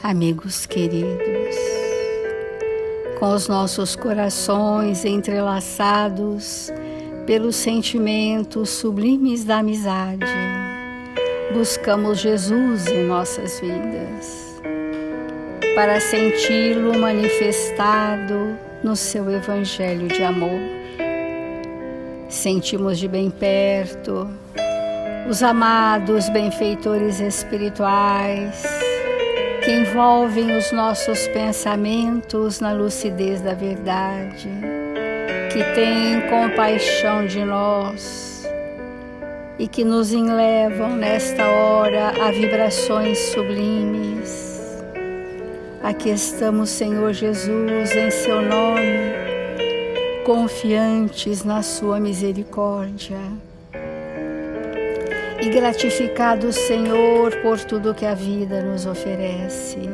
Amigos queridos, com os nossos corações entrelaçados pelos sentimentos sublimes da amizade, buscamos Jesus em nossas vidas, para senti-lo manifestado no seu Evangelho de amor. Sentimos de bem perto os amados benfeitores espirituais que envolvem os nossos pensamentos na lucidez da verdade, que têm compaixão de nós e que nos enlevam nesta hora a vibrações sublimes. Aqui estamos, Senhor Jesus, em seu nome, confiantes na sua misericórdia e gratificados, Senhor, por tudo que a vida nos oferece,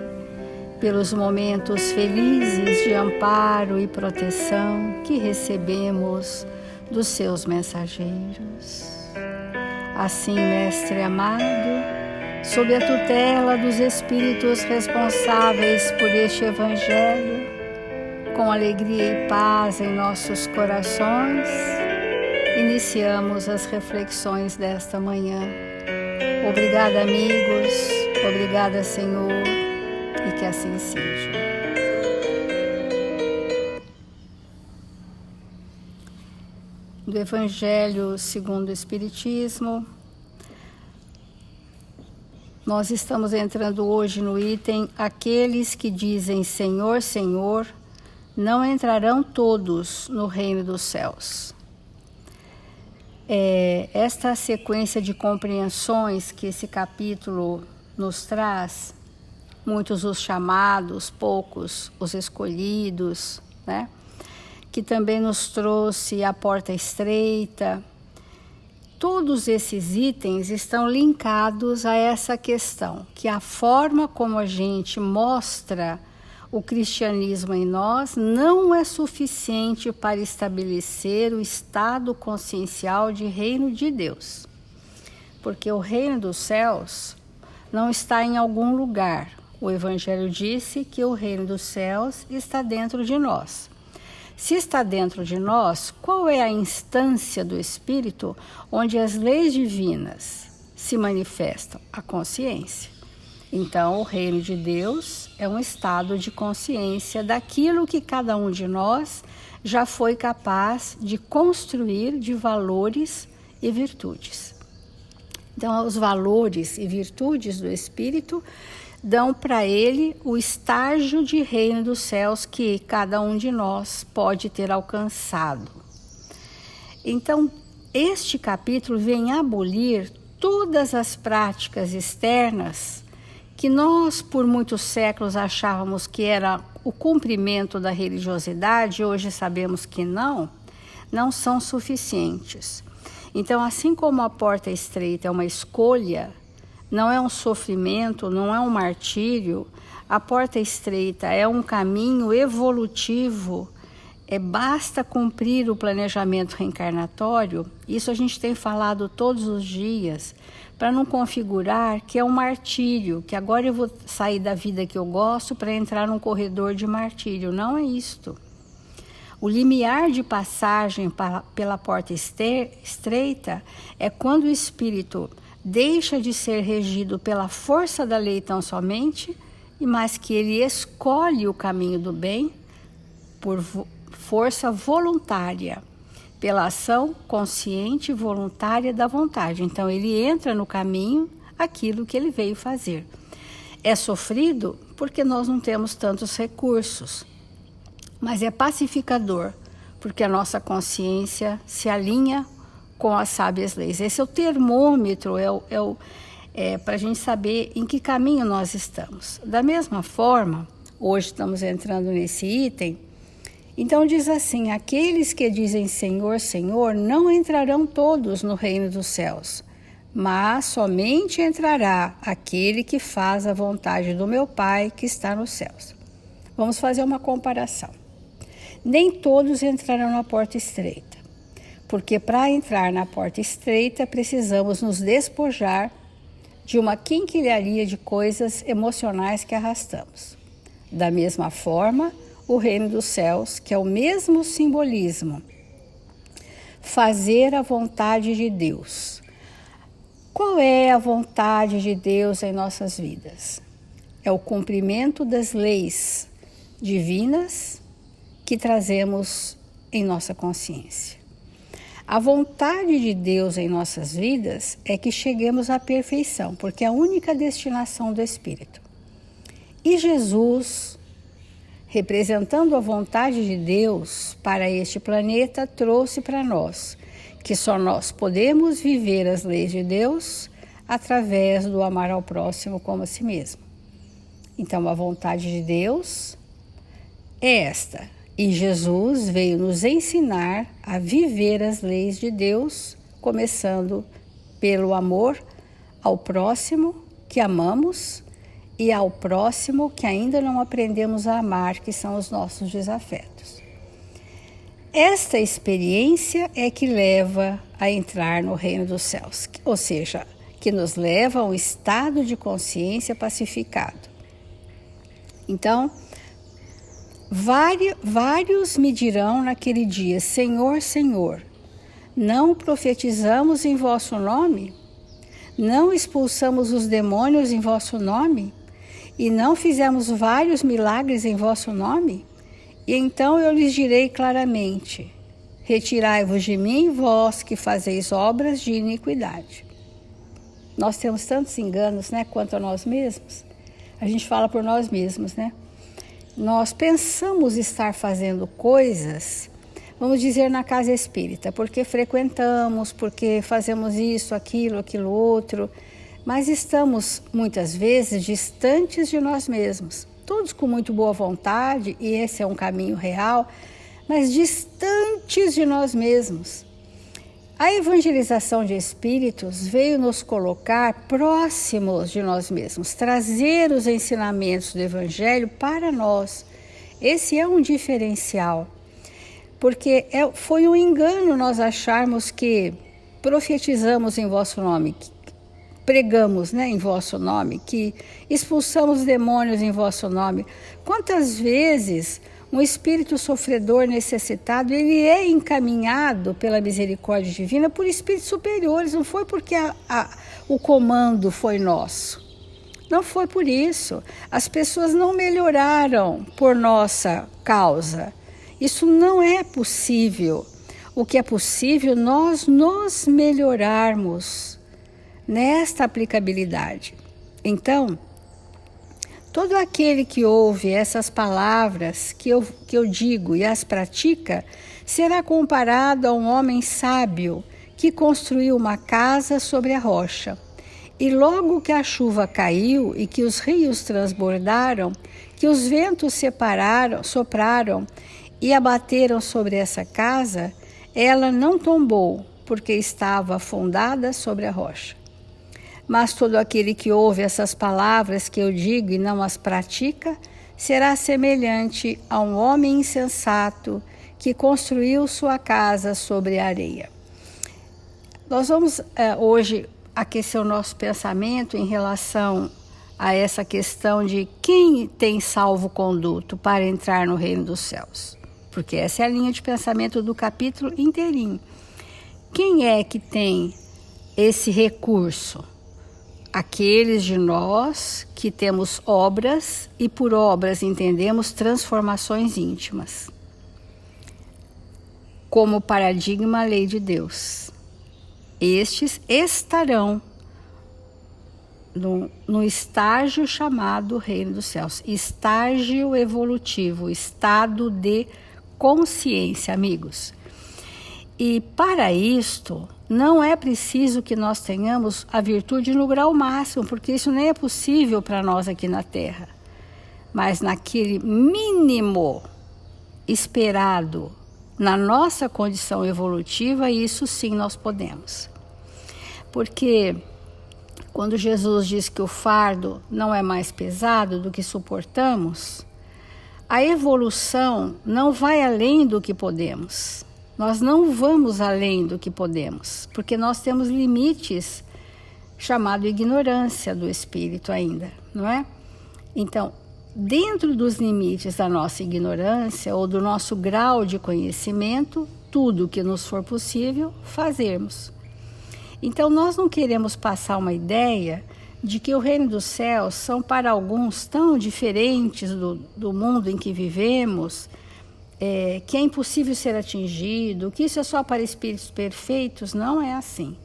pelos momentos felizes de amparo e proteção que recebemos dos seus mensageiros. Assim, Mestre amado, sob a tutela dos Espíritos responsáveis por este Evangelho, com alegria e paz em nossos corações, iniciamos as reflexões desta manhã. Obrigada, amigos, obrigada, Senhor, e que assim seja. Do Evangelho segundo o Espiritismo, nós estamos entrando hoje no item: aqueles que dizem Senhor, Senhor, não entrarão todos no reino dos céus. Esta sequência de compreensões que esse capítulo nos traz, muitos os chamados, poucos os escolhidos, né? Que também nos trouxe a porta estreita. Todos esses itens estão linkados a essa questão, que a forma como a gente mostra o cristianismo em nós não é suficiente para estabelecer o estado consciencial de reino de Deus. Porque o reino dos céus não está em algum lugar. O Evangelho disse que o reino dos céus está dentro de nós. Se está dentro de nós, qual é a instância do Espírito onde as leis divinas se manifestam? A consciência. Então, o reino de Deus é um estado de consciência daquilo que cada um de nós já foi capaz de construir de valores e virtudes. Então, os valores e virtudes do Espírito dão para ele o estágio de reino dos céus que cada um de nós pode ter alcançado. Então, este capítulo vem abolir todas as práticas externas que nós, por muitos séculos, achávamos que era o cumprimento da religiosidade, hoje sabemos que não são suficientes. Então, assim como a porta estreita é uma escolha, não é um sofrimento, não é um martírio, a porta estreita é um caminho evolutivo, basta cumprir o planejamento reencarnatório. Isso a gente tem falado todos os dias, para não configurar que é um martírio, que agora eu vou sair da vida que eu gosto para entrar num corredor de martírio. Não é isto. O limiar de passagem pela porta estreita é quando o espírito deixa de ser regido pela força da lei tão somente, mas que ele escolhe o caminho do bem por força voluntária, pela ação consciente e voluntária da vontade. Então, ele entra no caminho aquilo que ele veio fazer. É sofrido porque nós não temos tantos recursos, mas é pacificador, porque a nossa consciência se alinha com as sábias leis. Esse é o termômetro, para a gente saber em que caminho nós estamos. Da mesma forma, hoje estamos entrando nesse item. Então diz assim: aqueles que dizem Senhor, Senhor, não entrarão todos no reino dos céus, mas somente entrará aquele que faz a vontade do meu Pai que está nos céus. Vamos fazer uma comparação. Nem todos entrarão na porta estreita, porque para entrar na porta estreita precisamos nos despojar de uma quinquilharia de coisas emocionais que arrastamos. Da mesma forma, o reino dos céus, que é o mesmo simbolismo, fazer a vontade de Deus. Qual é a vontade de Deus em nossas vidas? É o cumprimento das leis divinas que trazemos em nossa consciência. A vontade de Deus em nossas vidas é que cheguemos à perfeição, porque é a única destinação do Espírito. E Jesus, representando a vontade de Deus para este planeta, trouxe para nós que só nós podemos viver as leis de Deus através do amar ao próximo como a si mesmo. Então, a vontade de Deus é esta. E Jesus veio nos ensinar a viver as leis de Deus, começando pelo amor ao próximo que amamos e ao próximo que ainda não aprendemos a amar, que são os nossos desafetos. Esta experiência é que leva a entrar no reino dos céus, ou seja, que nos leva a um estado de consciência pacificado. Então, vários me dirão naquele dia: Senhor, Senhor, não profetizamos em vosso nome? Não expulsamos os demônios em vosso nome? E não fizemos vários milagres em vosso nome? E então eu lhes direi claramente: retirai-vos de mim, vós que fazeis obras de iniquidade. Nós temos tantos enganos, né, quanto a nós mesmos. A gente fala por nós mesmos, né? Nós pensamos estar fazendo coisas, vamos dizer, na casa espírita, porque frequentamos, porque fazemos isso, aquilo outro, mas estamos muitas vezes distantes de nós mesmos, todos com muito boa vontade, e esse é um caminho real, mas distantes de nós mesmos. A evangelização de espíritos veio nos colocar próximos de nós mesmos, trazer os ensinamentos do Evangelho para nós. Esse é um diferencial, porque foi um engano nós acharmos que profetizamos em vosso nome, que pregamos, né, em vosso nome, que expulsamos demônios em vosso nome. Quantas vezes um espírito sofredor, necessitado, ele é encaminhado pela misericórdia divina por espíritos superiores, não foi porque o comando foi nosso. Não foi por isso. As pessoas não melhoraram por nossa causa. Isso não é possível. O que é possível, nós nos melhorarmos nesta aplicabilidade. Então, todo aquele que ouve essas palavras que eu digo e as pratica, será comparado a um homem sábio que construiu uma casa sobre a rocha. E logo que a chuva caiu e que os rios transbordaram, que os ventos sopraram e abateram sobre essa casa, ela não tombou, porque estava fundada sobre a rocha. Mas todo aquele que ouve essas palavras que eu digo e não as pratica, será semelhante a um homem insensato que construiu sua casa sobre a areia. Nós vamos hoje aquecer o nosso pensamento em relação a essa questão de quem tem salvo-conduto para entrar no reino dos céus. Porque essa é a linha de pensamento do capítulo inteirinho. Quem é que tem esse recurso? Aqueles de nós que temos obras, e por obras entendemos transformações íntimas, como paradigma a lei de Deus. Estes estarão no estágio chamado Reino dos Céus, estágio evolutivo, estado de consciência, amigos. E para isto, não é preciso que nós tenhamos a virtude no grau máximo, porque isso nem é possível para nós aqui na Terra. Mas naquele mínimo esperado na nossa condição evolutiva, isso sim nós podemos. Porque quando Jesus diz que o fardo não é mais pesado do que suportamos, a evolução não vai além do que podemos. Nós não vamos além do que podemos, porque nós temos limites chamado ignorância do espírito ainda, não é? Então, dentro dos limites da nossa ignorância ou do nosso grau de conhecimento, tudo que nos for possível, fazermos. Então, nós não queremos passar uma ideia de que o reino dos céus são para alguns tão diferentes do mundo em que vivemos, que é impossível ser atingido, que isso é só para espíritos perfeitos. Não é assim.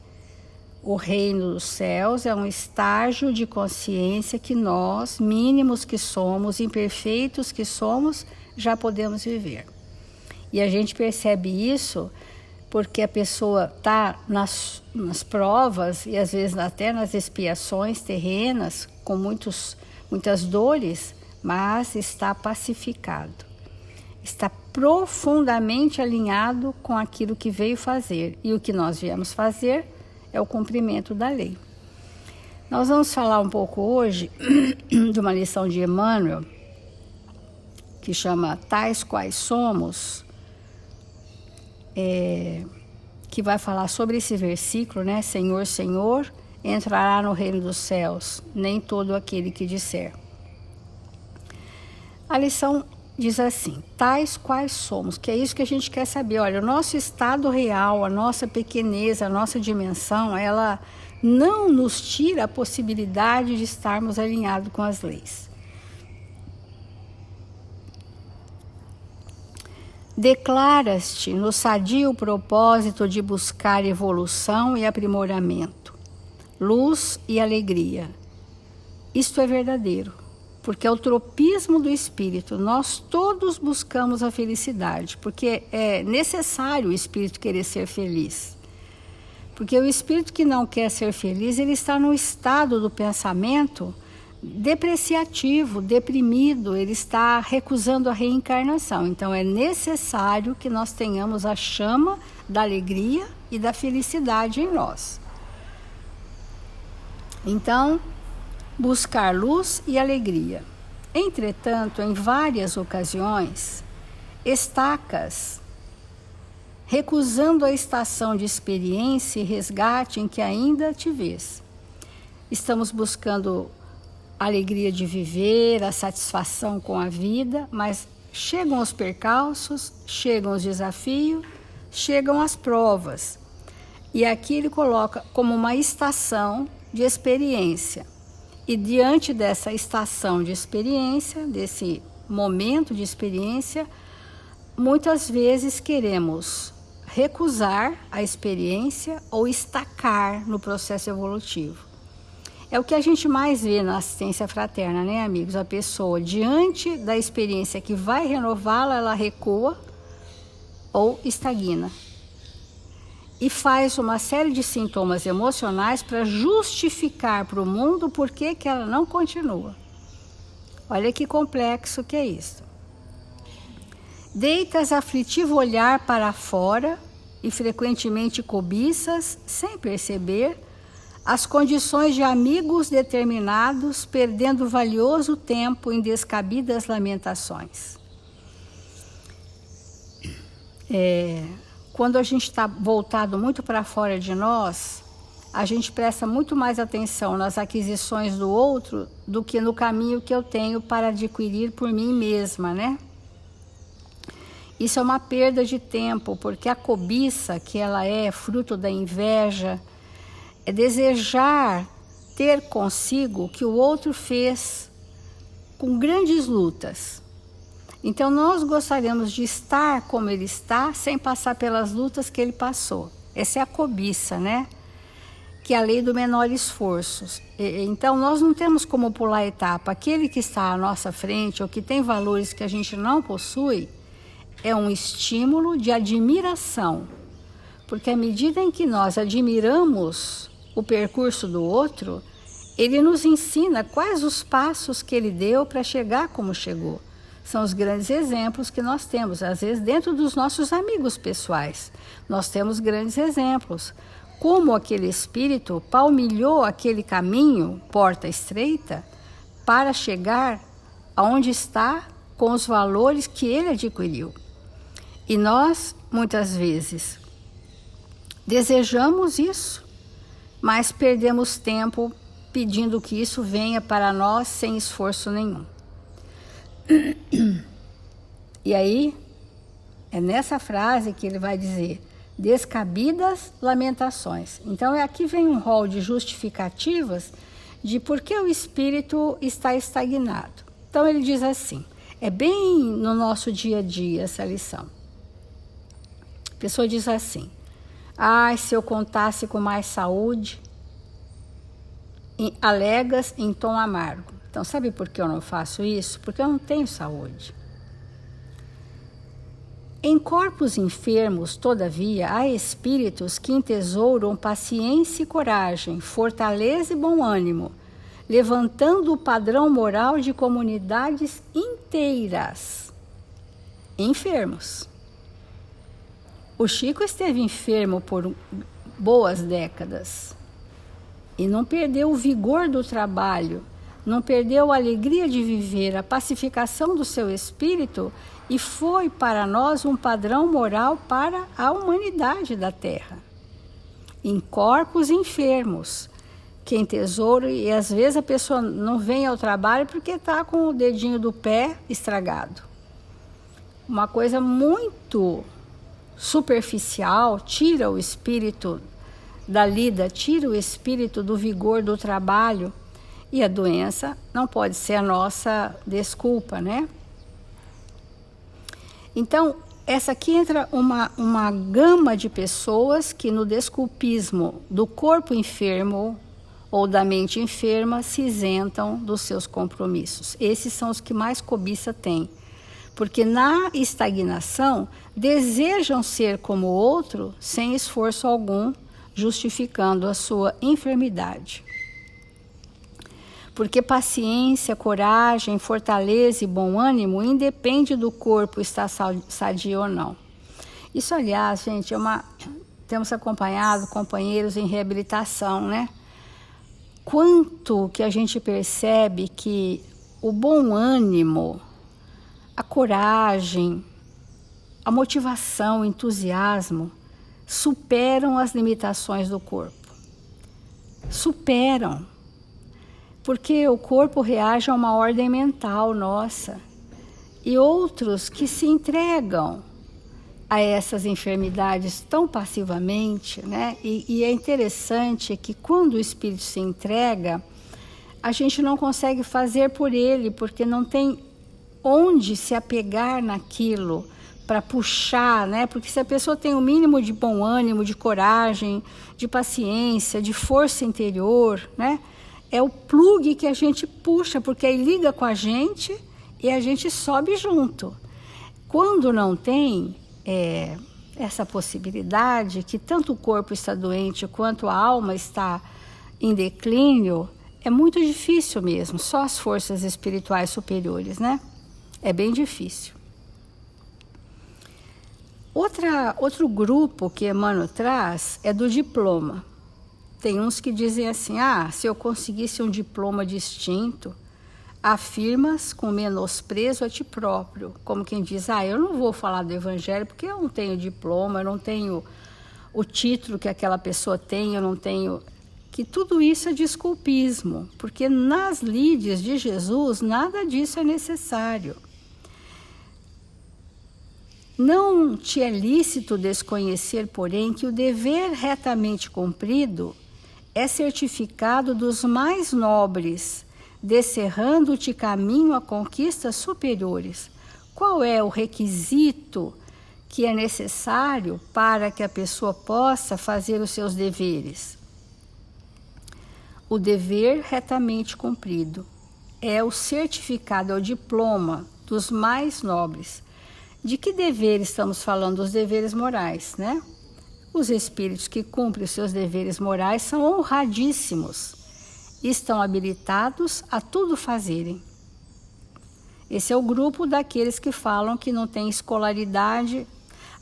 O reino dos céus é um estágio de consciência que nós, mínimos que somos, imperfeitos que somos, já podemos viver. E a gente percebe isso porque a pessoa está nas provas e às vezes até nas expiações terrenas, com muitas dores, mas está pacificado. Está profundamente alinhado com aquilo que veio fazer. E o que nós viemos fazer é o cumprimento da lei. Nós vamos falar um pouco hoje de uma lição de Emmanuel, que chama Tais Quais Somos, que vai falar sobre esse versículo, né? Senhor, Senhor, entrará no reino dos céus, nem todo aquele que disser. A lição diz assim: tais quais somos, que é isso que a gente quer saber. Olha, o nosso estado real, a nossa pequeneza, a nossa dimensão, ela não nos tira a possibilidade de estarmos alinhados com as leis. Declaras-te no sadio propósito de buscar evolução e aprimoramento, luz e alegria. Isto é verdadeiro, porque é o tropismo do espírito. Nós todos buscamos a felicidade, porque é necessário o espírito querer ser feliz. Porque o espírito que não quer ser feliz, ele está no estado do pensamento depreciativo, deprimido, ele está recusando a reencarnação. Então é necessário que nós tenhamos a chama da alegria e da felicidade em nós. Então, buscar luz e alegria. Entretanto, em várias ocasiões, estacas, recusando a estação de experiência e resgate em que ainda te vês. Estamos buscando a alegria de viver, a satisfação com a vida, mas chegam os percalços, chegam os desafios, chegam as provas. E aqui ele coloca como uma estação de experiência. E diante dessa estação de experiência, desse momento de experiência, muitas vezes queremos recusar a experiência ou estacar no processo evolutivo. É o que a gente mais vê na assistência fraterna, né, amigos? A pessoa, diante da experiência que vai renová-la, ela recua ou estagna. E faz uma série de sintomas emocionais para justificar para o mundo por que ela não continua. Olha que complexo que é isso. Deitas aflitivo olhar para fora e frequentemente cobiças, sem perceber, as condições de amigos determinados, perdendo valioso tempo em descabidas lamentações. Quando a gente está voltado muito para fora de nós, a gente presta muito mais atenção nas aquisições do outro do que no caminho que eu tenho para adquirir por mim mesma, né? Isso é uma perda de tempo, porque a cobiça, que ela é fruto da inveja, é desejar ter consigo o que o outro fez com grandes lutas. Então nós gostaríamos de estar como ele está, sem passar pelas lutas que ele passou. Essa é a cobiça, né? Que é a lei do menor esforço. Então nós não temos como pular a etapa. Aquele que está à nossa frente, ou que tem valores que a gente não possui, é um estímulo de admiração. Porque à medida em que nós admiramos o percurso do outro, ele nos ensina quais os passos que ele deu para chegar como chegou. São os grandes exemplos que nós temos. Às vezes, dentro dos nossos amigos pessoais, nós temos grandes exemplos. Como aquele espírito palmilhou aquele caminho, porta estreita, para chegar aonde está com os valores que ele adquiriu. E nós, muitas vezes, desejamos isso. mas perdemos tempo pedindo que isso venha para nós sem esforço nenhum. E aí, é nessa frase que ele vai dizer, descabidas lamentações. Então, aqui vem um rol de justificativas de por que o espírito está estagnado. Então, ele diz assim, é bem no nosso dia a dia essa lição. A pessoa diz assim, se eu contasse com mais saúde, alegas em tom amargo. Então, sabe por que eu não faço isso? Porque eu não tenho saúde. Em corpos enfermos, todavia, há espíritos que entesouram paciência e coragem, fortaleza e bom ânimo, levantando o padrão moral de comunidades inteiras. Enfermos. O Chico esteve enfermo por boas décadas e não perdeu o vigor do trabalho, não perdeu a alegria de viver, a pacificação do seu espírito, e foi para nós um padrão moral para a humanidade da Terra. Em corpos enfermos, que em tesouro, e às vezes a pessoa não vem ao trabalho porque está com o dedinho do pé estragado. Uma coisa muito superficial, tira o espírito da lida, tira o espírito do vigor do trabalho, e a doença não pode ser a nossa desculpa, né? Então, essa aqui entra uma gama de pessoas que no desculpismo do corpo enfermo ou da mente enferma se isentam dos seus compromissos. Esses são os que mais cobiça têm, porque na estagnação desejam ser como o outro sem esforço algum, justificando a sua enfermidade. Porque paciência, coragem, fortaleza e bom ânimo independe do corpo estar sadio ou não. Isso, aliás, gente, temos acompanhado companheiros em reabilitação, né? Quanto que a gente percebe que o bom ânimo, a coragem, a motivação, o entusiasmo superam as limitações do corpo. Superam. Porque o corpo reage a uma ordem mental nossa. E outros que se entregam a essas enfermidades tão passivamente, né? E é interessante que quando o espírito se entrega, a gente não consegue fazer por ele, porque não tem onde se apegar naquilo para puxar, né? Porque se a pessoa tem o mínimo de bom ânimo, de coragem, de paciência, de força interior, né? É o plugue que a gente puxa, porque aí liga com a gente e a gente sobe junto. Quando não tem essa possibilidade, que tanto o corpo está doente quanto a alma está em declínio, é muito difícil mesmo, só as forças espirituais superiores, né? É bem difícil. Outro grupo que Emmanuel traz é do diploma. Tem uns que dizem assim, se eu conseguisse um diploma distinto, afirmas com menosprezo a ti próprio. Como quem diz, eu não vou falar do evangelho porque eu não tenho diploma, eu não tenho o título que aquela pessoa tem, eu não tenho... Que tudo isso é desculpismo, porque nas lides de Jesus nada disso é necessário. Não te é lícito desconhecer, porém, que o dever retamente cumprido é certificado dos mais nobres, descerrando-te caminho a conquistas superiores. Qual é o requisito que é necessário para que a pessoa possa fazer os seus deveres? O dever retamente cumprido é o certificado, é o diploma dos mais nobres. De que dever estamos falando? Dos deveres morais, né? Os espíritos que cumprem os seus deveres morais são honradíssimos, estão habilitados a tudo fazerem. Esse é o grupo daqueles que falam que não tem escolaridade.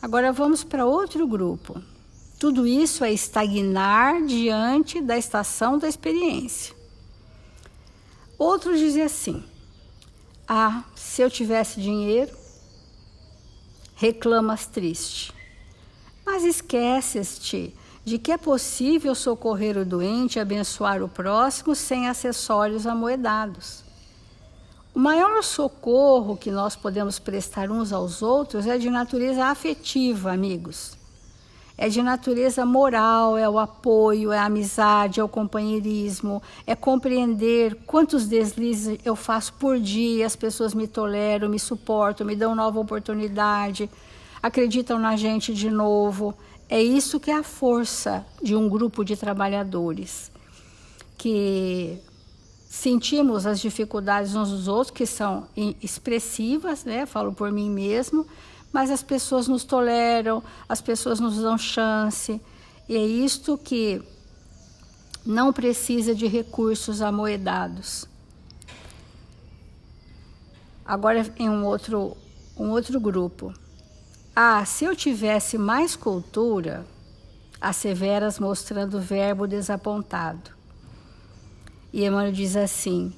Agora vamos para outro grupo. Tudo isso é estagnar diante da estação da experiência. Outros dizem assim, se eu tivesse dinheiro, reclamas triste. Mas esqueces-te de que é possível socorrer o doente e abençoar o próximo sem acessórios amoedados. O maior socorro que nós podemos prestar uns aos outros é de natureza afetiva, amigos. É de natureza moral, é o apoio, é a amizade, é o companheirismo, é compreender quantos deslizes eu faço por dia, as pessoas me toleram, me suportam, me dão nova oportunidade, acreditam na gente de novo. É isso que é a força de um grupo de trabalhadores, que sentimos as dificuldades uns dos outros, que são expressivas, né? Falo por mim mesmo, mas as pessoas nos toleram, as pessoas nos dão chance, e é isto que não precisa de recursos amoedados. Agora em um outro grupo. Se eu tivesse mais cultura, asseveras mostrando o verbo desapontado. E Emmanuel diz assim: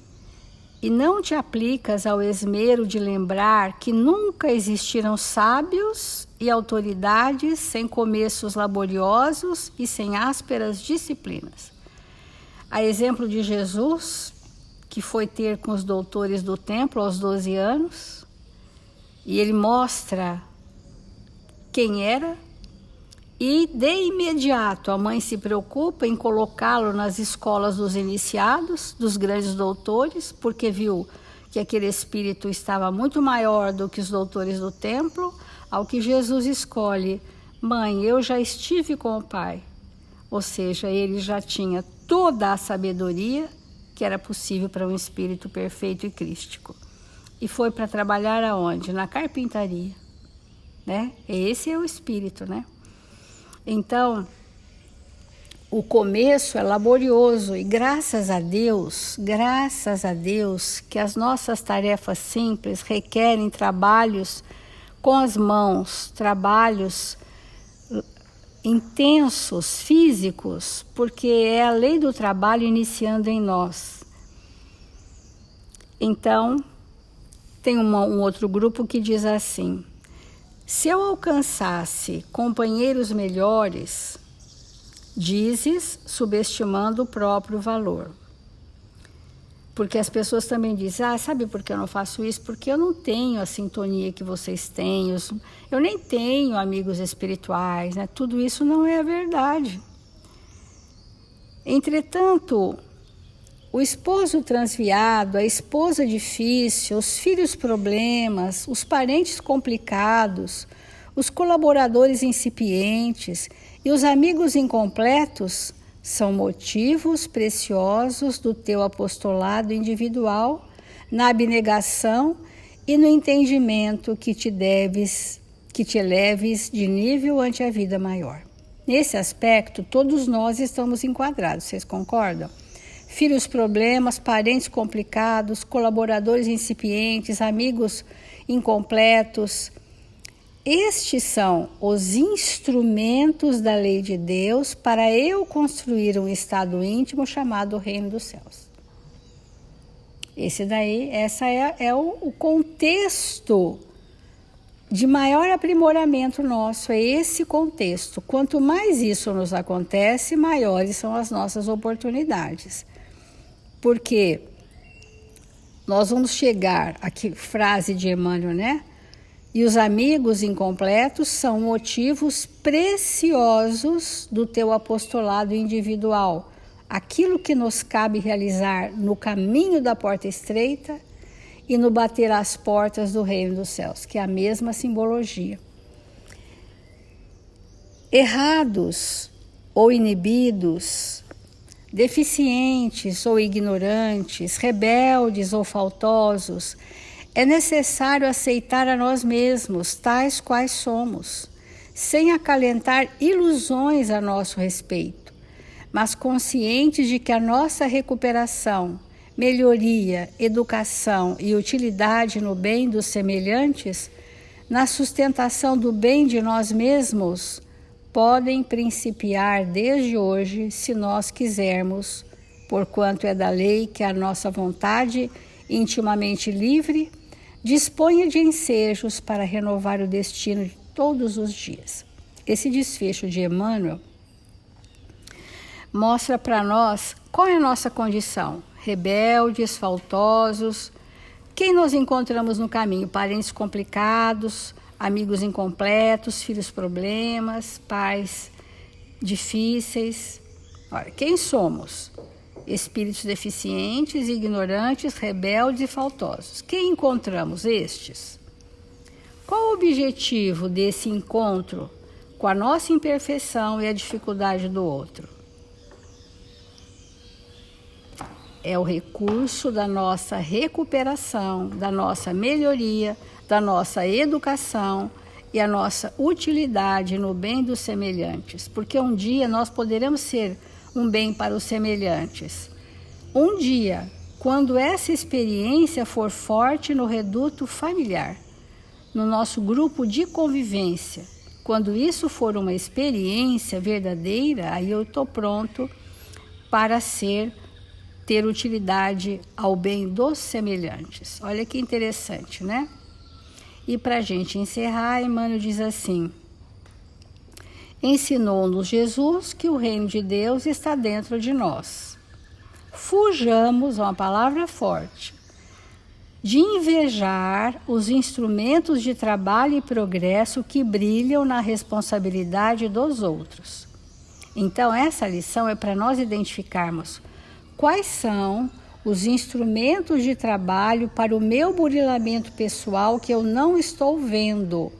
e não te aplicas ao esmero de lembrar que nunca existiram sábios e autoridades sem começos laboriosos e sem ásperas disciplinas. A exemplo de Jesus, que foi ter com os doutores do templo aos 12 anos, e ele mostra quem era, e de imediato a mãe se preocupa em colocá-lo nas escolas dos iniciados, dos grandes doutores, porque viu que aquele espírito estava muito maior do que os doutores do templo, ao que Jesus escolhe: mãe, eu já estive com o Pai. Ou seja, ele já tinha toda a sabedoria que era possível para um espírito perfeito e crístico. E foi para trabalhar aonde? Na carpintaria, né? Esse é o espírito, né? Então, o começo é laborioso e graças a Deus que as nossas tarefas simples requerem trabalhos com as mãos, trabalhos intensos, físicos, porque é a lei do trabalho iniciando em nós. Então, tem um outro grupo que diz assim: se eu alcançasse companheiros melhores, dizes subestimando o próprio valor. Porque as pessoas também dizem: sabe por que eu não faço isso? Porque eu não tenho a sintonia que vocês têm, eu nem tenho amigos espirituais, né? Tudo isso não é a verdade. Entretanto, o esposo transviado, a esposa difícil, os filhos problemas, os parentes complicados, os colaboradores incipientes e os amigos incompletos são motivos preciosos do teu apostolado individual, na abnegação e no entendimento que te eleves de nível ante a vida maior. Nesse aspecto, todos nós estamos enquadrados, vocês concordam? Filhos problemas, parentes complicados, colaboradores incipientes, amigos incompletos. Estes são os instrumentos da lei de Deus para eu construir um estado íntimo chamado Reino dos Céus. Essa é o contexto de maior aprimoramento nosso, é esse contexto. Quanto mais isso nos acontece, maiores são as nossas oportunidades. Porque nós vamos chegar, aqui frase de Emmanuel, né? E os amigos incompletos são motivos preciosos do teu apostolado individual. Aquilo que nos cabe realizar no caminho da porta estreita e no bater às portas do reino dos céus, que é a mesma simbologia. Errados ou inibidos, deficientes ou ignorantes, rebeldes ou faltosos, é necessário aceitar a nós mesmos, tais quais somos, sem acalentar ilusões a nosso respeito, mas conscientes de que a nossa recuperação, melhoria, educação e utilidade no bem dos semelhantes, na sustentação do bem de nós mesmos, podem principiar desde hoje, se nós quisermos, porquanto é da lei que a nossa vontade, intimamente livre, disponha de ensejos para renovar o destino de todos os dias. Esse desfecho de Emmanuel mostra para nós qual é a nossa condição. Rebeldes, faltosos. Quem nós encontramos no caminho? Parentes complicados, amigos incompletos, filhos problemas, pais difíceis. Olha, quem somos? Espíritos deficientes, ignorantes, rebeldes e faltosos. Quem encontramos estes? Qual o objetivo desse encontro com a nossa imperfeição e a dificuldade do outro? É o recurso da nossa recuperação, da nossa melhoria, da nossa educação e a nossa utilidade no bem dos semelhantes. Porque um dia nós poderemos ser um bem para os semelhantes. Um dia, quando essa experiência for forte no reduto familiar, no nosso grupo de convivência, quando isso for uma experiência verdadeira, aí eu estou pronto para ter utilidade ao bem dos semelhantes. Olha que interessante, né? E para a gente encerrar, Emmanuel diz assim: ensinou-nos Jesus que o reino de Deus está dentro de nós. Fujamos, uma palavra forte, de invejar os instrumentos de trabalho e progresso que brilham na responsabilidade dos outros. Então, essa lição é para nós identificarmos quais são os instrumentos de trabalho para o meu burilamento pessoal que eu não estou vendo.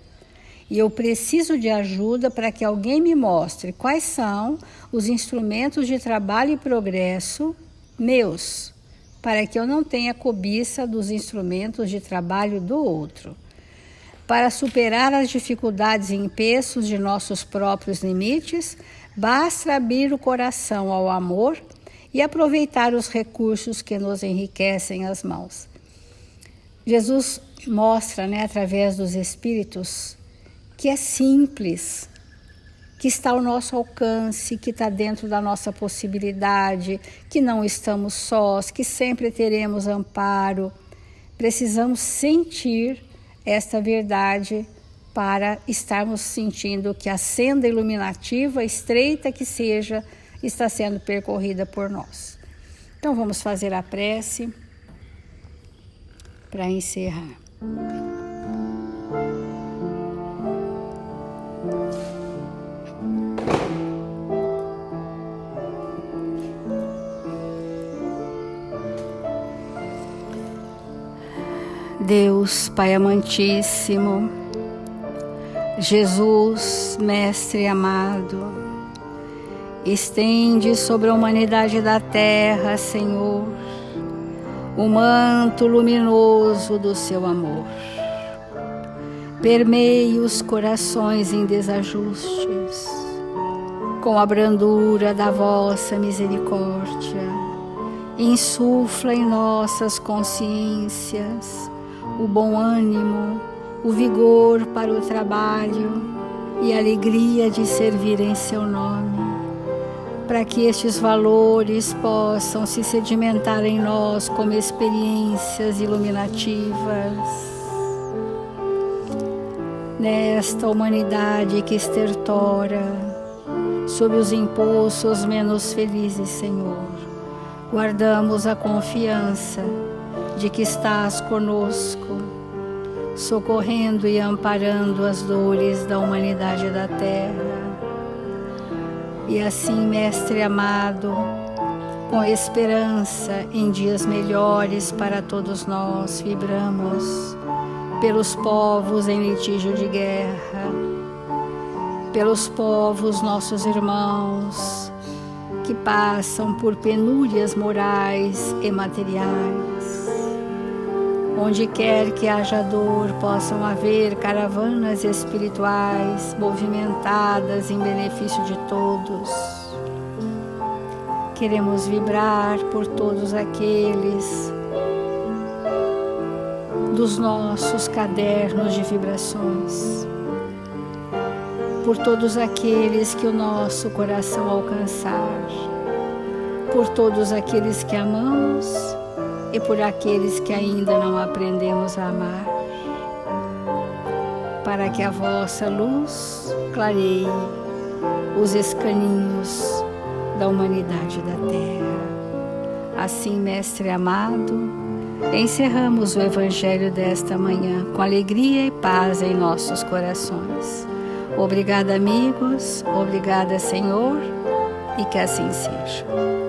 E eu preciso de ajuda para que alguém me mostre quais são os instrumentos de trabalho e progresso meus, para que eu não tenha cobiça dos instrumentos de trabalho do outro. Para superar as dificuldades e empeços de nossos próprios limites, basta abrir o coração ao amor e aproveitar os recursos que nos enriquecem as mãos. Jesus mostra, através dos Espíritos, que é simples, que está ao nosso alcance, que está dentro da nossa possibilidade, que não estamos sós, que sempre teremos amparo. Precisamos sentir esta verdade para estarmos sentindo que a senda iluminativa, estreita que seja, está sendo percorrida por nós. Então vamos fazer a prece para encerrar. Deus, Pai amantíssimo, Jesus, Mestre amado, estende sobre a humanidade da terra, Senhor, o manto luminoso do seu amor. Permeie os corações em desajustes, com a brandura da vossa misericórdia. Insufla em nossas consciências o bom ânimo, o vigor para o trabalho e a alegria de servir em seu nome, para que estes valores possam se sedimentar em nós como experiências iluminativas. Nesta humanidade que estertora sob os impulsos menos felizes, Senhor, guardamos a confiança de que estás conosco, socorrendo e amparando as dores da humanidade da terra. E assim, Mestre amado, com esperança em dias melhores para todos nós, vibramos pelos povos em litígio de guerra, pelos povos nossos irmãos que passam por penúrias morais e materiais. Onde quer que haja dor, possam haver caravanas espirituais movimentadas em benefício de todos. Queremos vibrar por todos aqueles dos nossos cadernos de vibrações, por todos aqueles que o nosso coração alcançar, por todos aqueles que amamos e por aqueles que ainda não aprendemos a amar, para que a vossa luz clareie os escaninhos da humanidade da Terra. Assim, Mestre amado, encerramos o Evangelho desta manhã com alegria e paz em nossos corações. Obrigada, amigos. Obrigada, Senhor, e que assim seja.